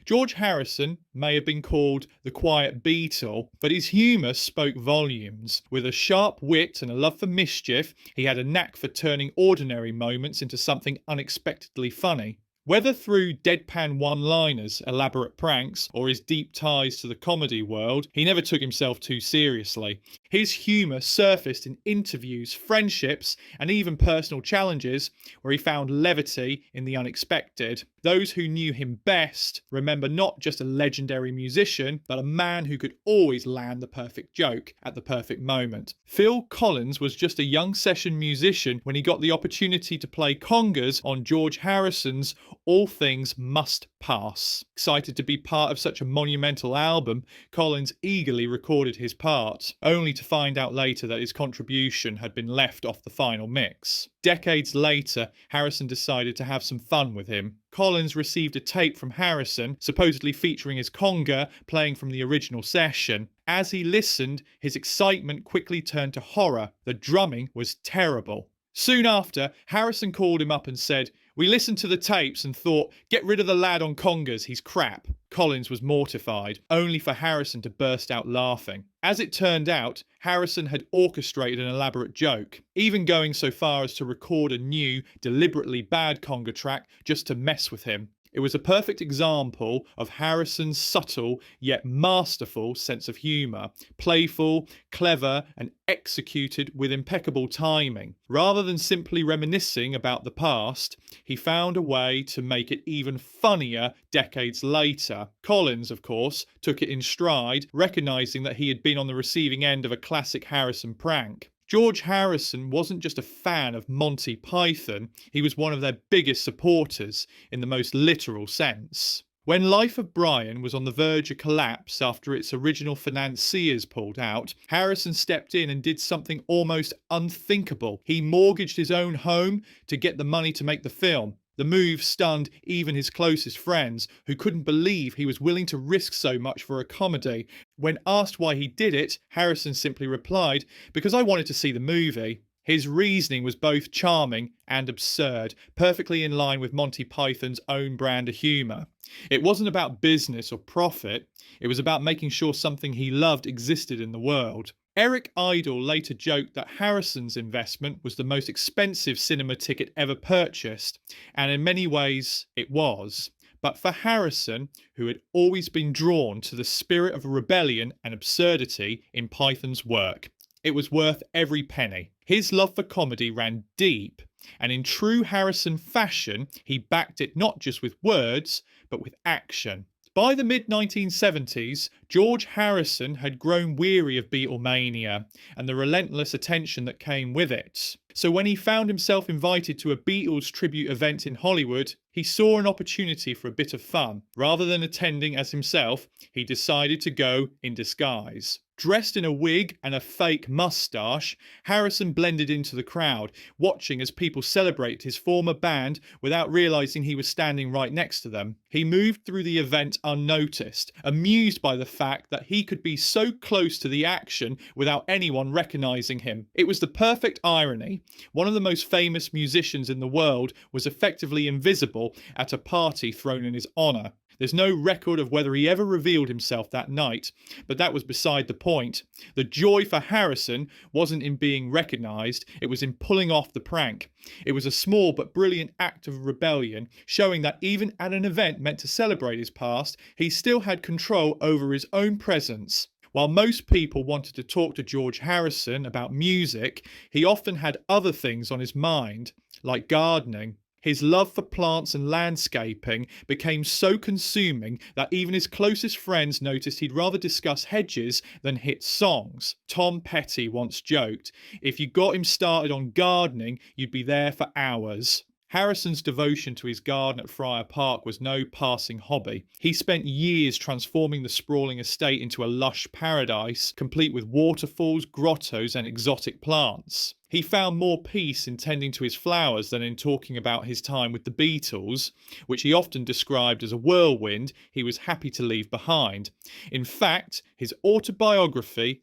George Harrison may have been called the quiet Beatle, but his humour spoke volumes. With a sharp wit and a love for mischief, he had a knack for turning ordinary moments into something unexpectedly funny. Whether through deadpan one-liners, elaborate pranks, or his deep ties to the comedy world, he never took himself too seriously. His humour surfaced in interviews, friendships, and even personal challenges, where he found levity in the unexpected. Those who knew him best remember not just a legendary musician, but a man who could always land the perfect joke at the perfect moment. Phil Collins was just a young session musician when he got the opportunity to play congas on George Harrison's All Things Must Pass. Excited to be part of such a monumental album, Collins eagerly recorded his part, only to find out later that his contribution had been left off the final mix. Decades later, Harrison decided to have some fun with him. Collins received a tape from Harrison, supposedly featuring his conga playing from the original session. As he listened, his excitement quickly turned to horror. The drumming was terrible. Soon after, Harrison called him up and said, "We listened to the tapes and thought, get rid of the lad on congas, he's crap." Collins was mortified, only for Harrison to burst out laughing. As it turned out, Harrison had orchestrated an elaborate joke, even going so far as to record a new, deliberately bad conga track just to mess with him. It was a perfect example of Harrison's subtle yet masterful sense of humour, playful, clever, and executed with impeccable timing. Rather than simply reminiscing about the past, he found a way to make it even funnier decades later. Collins, of course, took it in stride, recognising that he had been on the receiving end of a classic Harrison prank. George Harrison wasn't just a fan of Monty Python, he was one of their biggest supporters, in the most literal sense. When Life of Brian was on the verge of collapse after its original financiers pulled out, Harrison stepped in and did something almost unthinkable. He mortgaged his own home to get the money to make the film. The move stunned even his closest friends, who couldn't believe he was willing to risk so much for a comedy. When asked why he did it, Harrison simply replied, "Because I wanted to see the movie." His reasoning was both charming and absurd, perfectly in line with Monty Python's own brand of humour. It wasn't about business or profit, it was about making sure something he loved existed in the world. Eric Idle later joked that Harrison's investment was the most expensive cinema ticket ever purchased, and in many ways it was. But for Harrison, who had always been drawn to the spirit of rebellion and absurdity in Python's work, it was worth every penny. His love for comedy ran deep, and in true Harrison fashion, he backed it not just with words, but with action. By the mid-1970s, George Harrison had grown weary of Beatlemania and the relentless attention that came with it. So when he found himself invited to a Beatles tribute event in Hollywood, he saw an opportunity for a bit of fun. Rather than attending as himself, he decided to go in disguise. Dressed in a wig and a fake moustache, Harrison blended into the crowd, watching as people celebrated his former band without realising he was standing right next to them. He moved through the event unnoticed, amused by the fact that he could be so close to the action without anyone recognising him. It was the perfect irony. One of the most famous musicians in the world was effectively invisible at a party thrown in his honour. There's no record of whether he ever revealed himself that night, but that was beside the point. The joy for Harrison wasn't in being recognised, it was in pulling off the prank. It was a small but brilliant act of rebellion, showing that even at an event meant to celebrate his past, he still had control over his own presence. While most people wanted to talk to George Harrison about music, he often had other things on his mind, like gardening. His love for plants and landscaping became so consuming that even his closest friends noticed he'd rather discuss hedges than hit songs. Tom Petty once joked, "If you got him started on gardening, you'd be there for hours." Harrison's devotion to his garden at Friar Park was no passing hobby. He spent years transforming the sprawling estate into a lush paradise, complete with waterfalls, grottos, and exotic plants. He found more peace in tending to his flowers than in talking about his time with the Beatles, which he often described as a whirlwind he was happy to leave behind. In fact, his autobiography,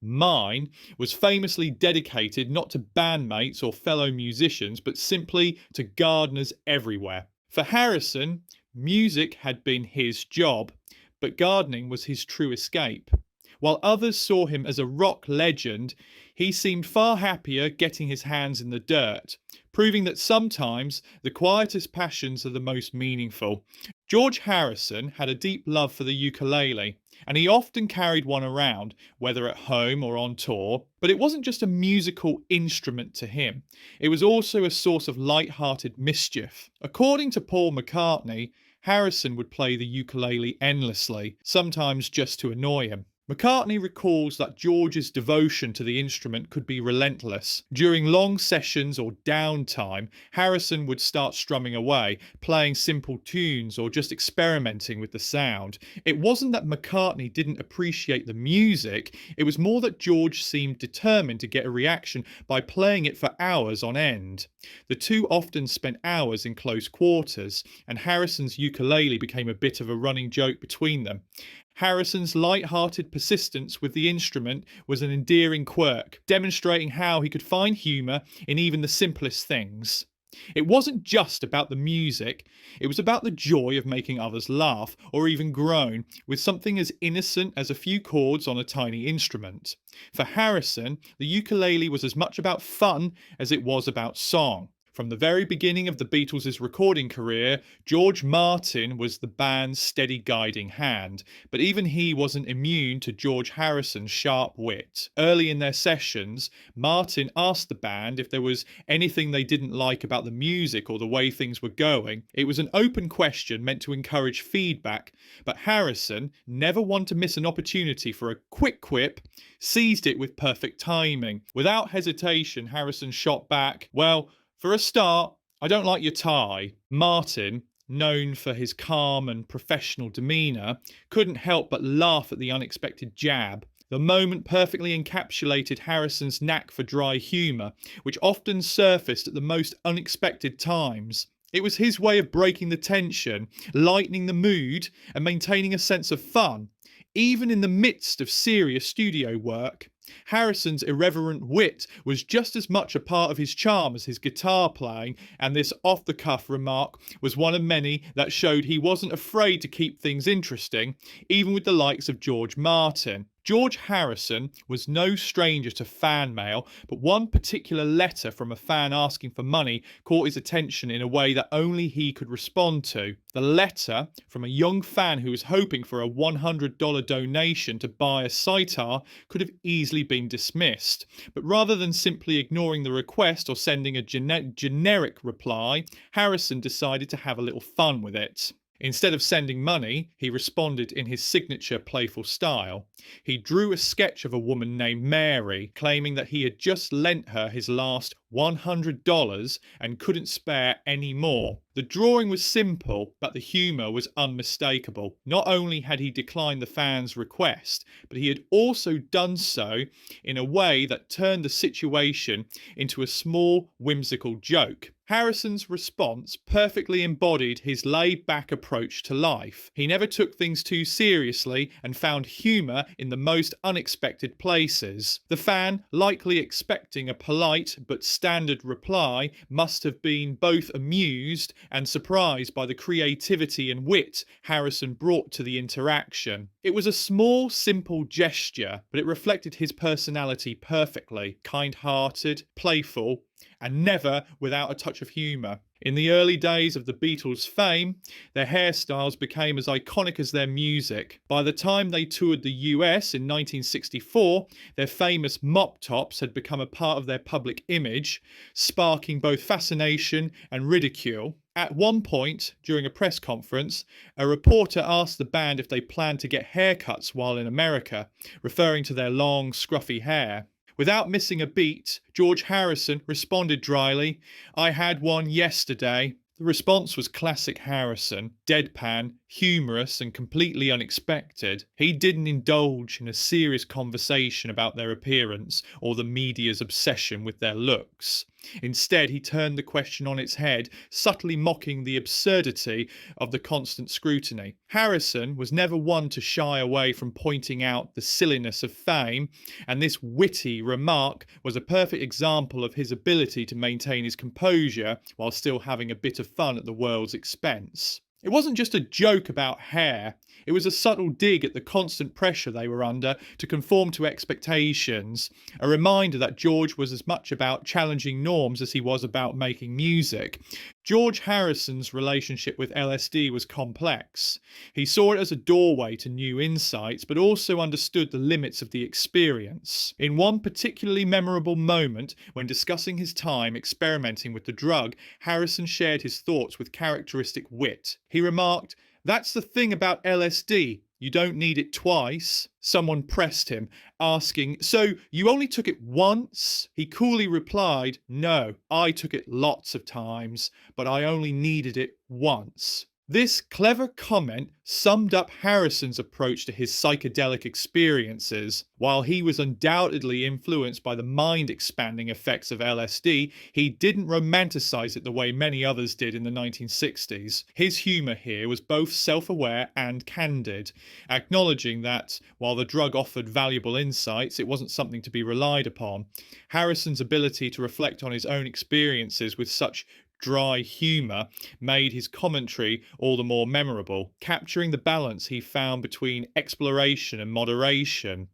Mine, was famously dedicated not to bandmates or fellow musicians, but simply to gardeners everywhere. For Harrison, Music had been his job, but gardening was his true escape. While others saw him as a rock legend, he seemed far happier getting his hands in the dirt, proving that sometimes the quietest passions are the most meaningful. George Harrison had a deep love for the ukulele, and he often carried one around, whether at home or on tour. But it wasn't just a musical instrument to him, it was also a source of light-hearted mischief. According to Paul McCartney, Harrison would play the ukulele endlessly, sometimes just to annoy him. McCartney recalls that George's devotion to the instrument could be relentless. During long sessions or downtime, Harrison would start strumming away, playing simple tunes or just experimenting with the sound. It wasn't that McCartney didn't appreciate the music, it was more that George seemed determined to get a reaction by playing it for hours on end. The two often spent hours in close quarters, and Harrison's ukulele became a bit of a running joke between them. Harrison's light-hearted persistence with the instrument was an endearing quirk, demonstrating how he could find humour in even the simplest things. It wasn't just about the music, it was about the joy of making others laugh or even groan with something as innocent as a few chords on a tiny instrument. For Harrison, the ukulele was as much about fun as it was about song. From the very beginning of the Beatles' recording career, George Martin was the band's steady guiding hand, but even he wasn't immune to George Harrison's sharp wit. Early in their sessions, Martin asked the band if there was anything they didn't like about the music or the way things were going. It was an open question meant to encourage feedback, but Harrison, never one to miss an opportunity for a quick quip, seized it with perfect timing. Without hesitation, Harrison shot back, "Well, for a start, I don't like your tie." Martin, known for his calm and professional demeanour, couldn't help but laugh at the unexpected jab. The moment perfectly encapsulated Harrison's knack for dry humour, which often surfaced at the most unexpected times. It was his way of breaking the tension, lightening the mood, and maintaining a sense of fun, even in the midst of serious studio work. Harrison's irreverent wit was just as much a part of his charm as his guitar playing, and this off-the-cuff remark was one of many that showed he wasn't afraid to keep things interesting, even with the likes of George Martin. George Harrison was no stranger to fan mail, but one particular letter from a fan asking for money caught his attention in a way that only he could respond to. The letter, from a young fan who was hoping for a $100 donation to buy a sitar, could have easily been dismissed, but rather than simply ignoring the request or sending a generic reply, Harrison decided to have a little fun with it. Instead of sending money, he responded in his signature playful style. He drew a sketch of a woman named Mary, claiming that he had just lent her his last $100 and couldn't spare any more. The drawing was simple, but the humour was unmistakable. Not only had he declined the fan's request, but he had also done so in a way that turned the situation into a small, whimsical joke. Harrison's response perfectly embodied his laid-back approach to life. He never took things too seriously and found humour in the most unexpected places. The fan, likely expecting a polite but standard reply, must have been both amused and surprised by the creativity and wit Harrison brought to the interaction. It was a small, simple gesture, but it reflected his personality perfectly: kind-hearted, playful, and never without a touch of humour. In the early days of the Beatles' fame, their hairstyles became as iconic as their music. By the time they toured the US in 1964, their famous mop tops had become a part of their public image, sparking both fascination and ridicule. At one point, during a press conference, a reporter asked the band if they planned to get haircuts while in America, referring to their long, scruffy hair. Without missing a beat, George Harrison responded dryly, "I had one yesterday." The response was classic Harrison, deadpan, humorous, and completely unexpected. He didn't indulge in a serious conversation about their appearance or the media's obsession with their looks. Instead, he turned the question on its head, subtly mocking the absurdity of the constant scrutiny. Harrison was never one to shy away from pointing out the silliness of fame, and this witty remark was a perfect example of his ability to maintain his composure while still having a bit of fun at the world's expense. It wasn't just a joke about hair, it was a subtle dig at the constant pressure they were under to conform to expectations, a reminder that George was as much about challenging norms as he was about making music. George Harrison's relationship with LSD was complex. He saw it as a doorway to new insights, but also understood the limits of the experience. In one particularly memorable moment, when discussing his time experimenting with the drug, Harrison shared his thoughts with characteristic wit. He remarked, "That's the thing about LSD. You don't need it twice." Someone pressed him, asking, "So you only took it once?" He coolly replied, "No, I took it lots of times, but I only needed it once." This clever comment summed up Harrison's approach to his psychedelic experiences. While he was undoubtedly influenced by the mind-expanding effects of LSD, he didn't romanticize it the way many others did in the 1960s. His humor here was both self-aware and candid, acknowledging that, while the drug offered valuable insights, it wasn't something to be relied upon. Harrison's ability to reflect on his own experiences with such dry humour made his commentary all the more memorable, capturing the balance he found between exploration and moderation.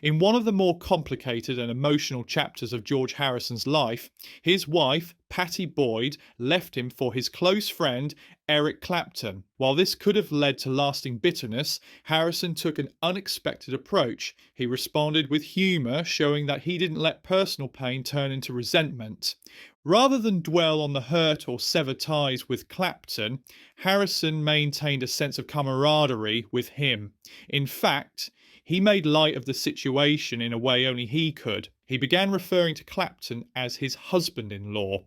In one of the more complicated and emotional chapters of George Harrison's life, his wife, Patty Boyd, left him for his close friend, Eric Clapton. While this could have led to lasting bitterness, Harrison took an unexpected approach. He responded with humour, showing that he didn't let personal pain turn into resentment. Rather than dwell on the hurt or sever ties with Clapton, Harrison maintained a sense of camaraderie with him. In fact, he made light of the situation in a way only he could. He began referring to Clapton as his husband-in-law.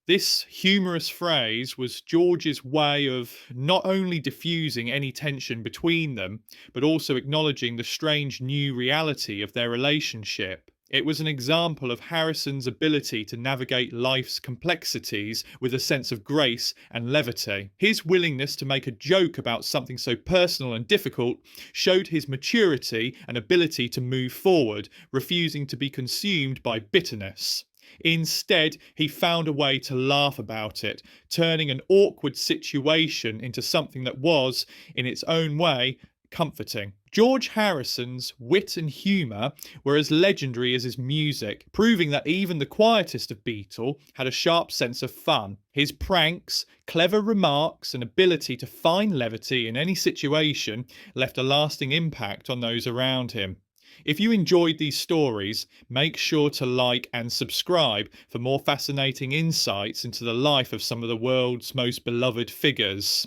This humorous phrase was George's way of not only diffusing any tension between them, but also acknowledging the strange new reality of their relationship. It was an example of Harrison's ability to navigate life's complexities with a sense of grace and levity. His willingness to make a joke about something so personal and difficult showed his maturity and ability to move forward, refusing to be consumed by bitterness. Instead, he found a way to laugh about it, turning an awkward situation into something that was, in its own way, comforting. George Harrison's wit and humour were as legendary as his music, proving that even the quietest of Beatle had a sharp sense of fun. His pranks, clever remarks, and ability to find levity in any situation left a lasting impact on those around him. If you enjoyed these stories, make sure to like and subscribe for more fascinating insights into the life of some of the world's most beloved figures.